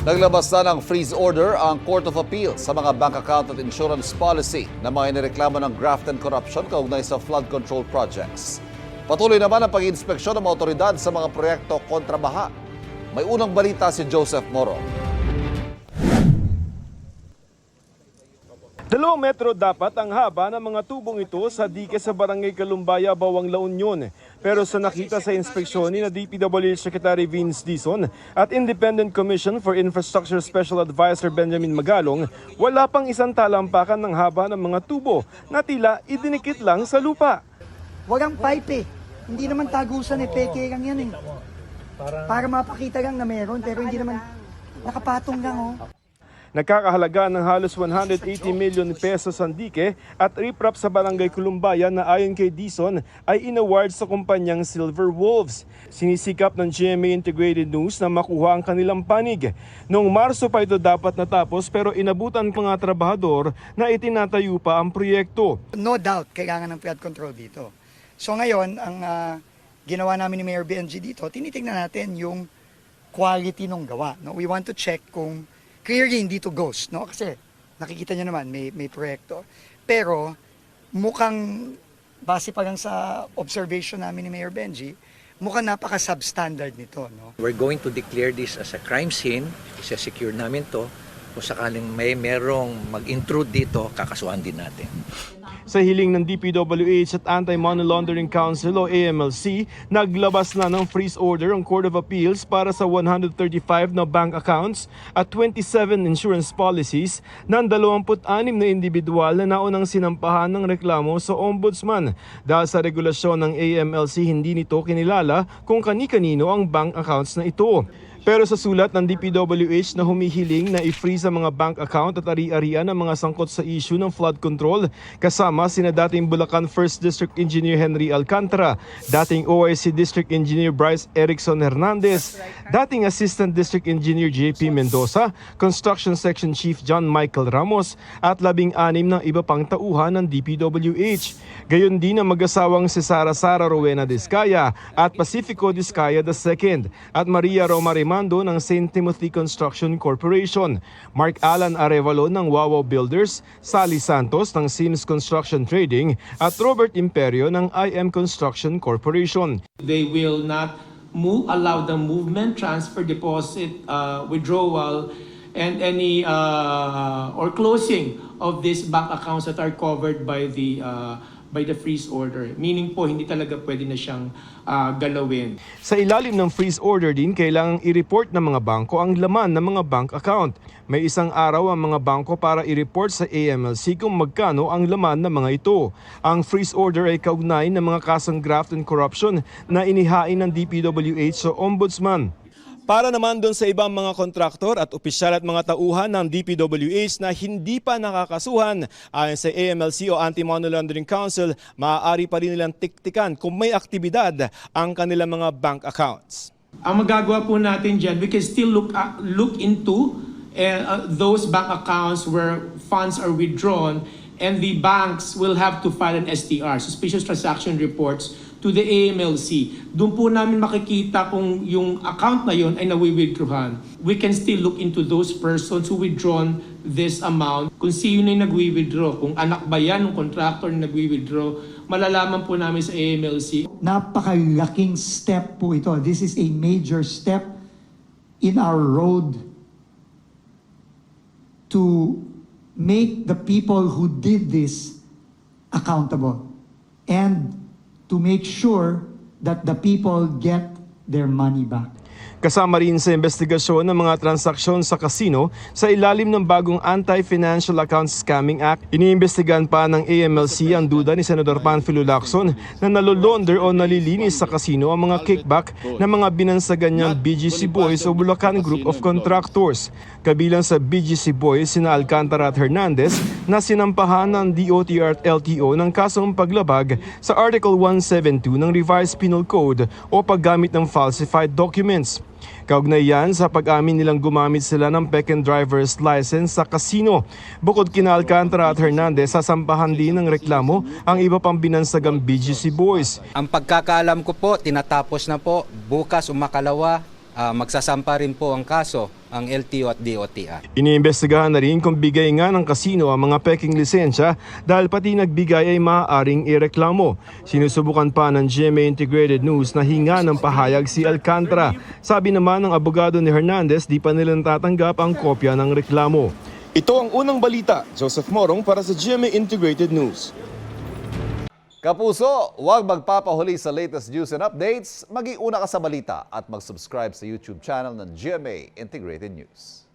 Naglabas na ng freeze order ang Court of Appeal sa mga bank account at insurance policy na mga inireklamo ng graft and corruption kaugnay sa flood control projects. Patuloy naman ang pag-iinspeksyon ng mga otoridad sa mga proyekto kontra baha. May unang balita si Joseph Moro. 2 metro dapat ang haba ng mga tubong ito sa dike sa Barangay Kalumbaya, Bawang La Union. Pero sa nakita sa inspeksyon ni DPWH Secretary Vince Dizon at Independent Commission for Infrastructure Special Advisor Benjamin Magalong, wala pang isang talampakan ng haba ng mga tubo na tila idinikit lang sa lupa. Walang pipe eh. Hindi naman tagusan eh. Peke lang yan eh. Para mapakita lang na meron pero hindi naman nakapatong lang oh. Nagkakahalaga ng halos 180 million pesos ang dike at riprap sa Barangay Kalumbaya na ayon kay Dizon ay inaward sa kumpanyang Silver Wolves. Sinisikap ng GMA Integrated News na makuha ang kanilang panig. Noong Marso pa ito dapat natapos pero inabutan pa nga trabahador na itinatayo pa ang proyekto. No doubt kailangan ng flood control dito. So ngayon, ang ginawa namin ni Mayor Benji dito, tinitingnan natin yung quality ng gawa. No? We want to check kung clearly hindi to ghost, no? Kasi nakikita nyo naman, may proyekto. Pero mukhang, base pa lang sa observation namin ni Mayor Benji, mukhang napaka-substandard nito, no? We're going to declare this as a crime scene. Isa-secure namin to. Kung sakaling merong mag-intrude dito, kakasuhan din natin. Sa hiling ng DPWH at Anti-Money Laundering Council o AMLC, naglabas na ng freeze order ang Court of Appeals para sa 135 na bank accounts at 27 insurance policies ng 26 na individual na naunang sinampahan ng reklamo sa Ombudsman. Dahil sa regulasyon ng AMLC, hindi nito kinilala kung kani-kanino ang bank accounts na ito. Pero sa sulat ng DPWH na humihiling na i-freeze ang mga bank account at ari-arian ng mga sangkot sa issue ng flood control, kasama sina dating Bulacan 1st District Engineer Henry Alcantara, dating OIC District Engineer Bryce Erickson Hernandez, dating Assistant District Engineer JP Mendoza, Construction Section Chief John Michael Ramos, at 16 ng iba pang tauhan ng DPWH. Gayon din ang mag-asawang si Sara Rowena Discaya at Pacifico Discaya II at Maria Roma ng St. Timothy Construction Corporation, Mark Alan Arevalo ng Wawaw Builders, Sally Santos ng Sims Construction Trading at Robert Imperio ng IM Construction Corporation. They will not allow the movement, transfer, deposit, withdrawal, and any or closing of these bank accounts that are covered by the freeze order. Meaning po, hindi talaga pwede na siyang galawin. Sa ilalim ng freeze order din, kailangang i-report ng mga bangko ang laman ng mga bank account. May isang araw ang mga bangko para i-report sa AMLC kung magkano ang laman ng mga ito. Ang freeze order ay kaugnay ng mga kasong graft and corruption na inihain ng DPWH sa Ombudsman. Para naman doon sa ibang mga kontraktor at opisyal at mga tauhan ng DPWH na hindi pa nakakasuhan, ayon sa AMLC o Anti-Money Laundering Council, maaari pa rin nilang tiktikan kung may aktibidad ang kanilang mga bank accounts. Ang magagawa po natin dyan, we can still look into those bank accounts where funds are withdrawn, and the banks will have to file an STR, Suspicious Transaction Reports, to the AMLC. Doon po namin makikita kung yung account na yun ay nawi-withdrawhan. We can still look into those persons who withdrawn this amount. Kung sino yung nagwi-withdraw, kung anak ba yan ng contractor na nagwi-withdraw, malalaman po namin sa AMLC. Napakalaking step po ito. This is a major step in our road to make the people who did this accountable and to make sure that the people get their money back. Kasama rin sa investigasyon ng mga transaksyon sa casino sa ilalim ng bagong Anti-Financial Accounts Scamming Act. Iniimbestigahan pa ng AMLC ang duda ni Senador Panfilo Lacson na nalolonder o nalilinis sa casino ang mga kickback ng mga binansagan niyang BGC Boys o Bulacan Group of Contractors. Kabilang sa BGC Boys sina Alcantara at Hernandez na sinampahan ng DOTR at LTO ng kasong paglabag sa Article 172 ng Revised Penal Code o paggamit ng falsified documents. Kaugnay yan sa pag-amin nilang gumamit sila ng Pecan Driver's License sa casino. Bukod kina Alcantara at Hernandez, sasampahan din ng reklamo ang iba pang binansagang BGC Boys. Ang pagkakaalam ko po, tinatapos na po. Bukas umakalawa, magsasampa rin po ang kaso ang LTO at DOTR. Iniimbestigahan na rin kung bigay nga ng kasino ang mga peking lisensya dahil pati nagbigay ay maaaring ireklamo. Sinusubukan pa ng GMA Integrated News na hinga ng pahayag si Alcantara. Sabi naman ng abogado ni Hernandez, di pa nila natatanggap ang kopya ng reklamo. Ito ang unang balita. Joseph Morong para sa GMA Integrated News. Kapuso, huwag magpapahuli sa latest news and updates. Mag-iuna ka sa balita at mag-subscribe sa YouTube channel ng GMA Integrated News.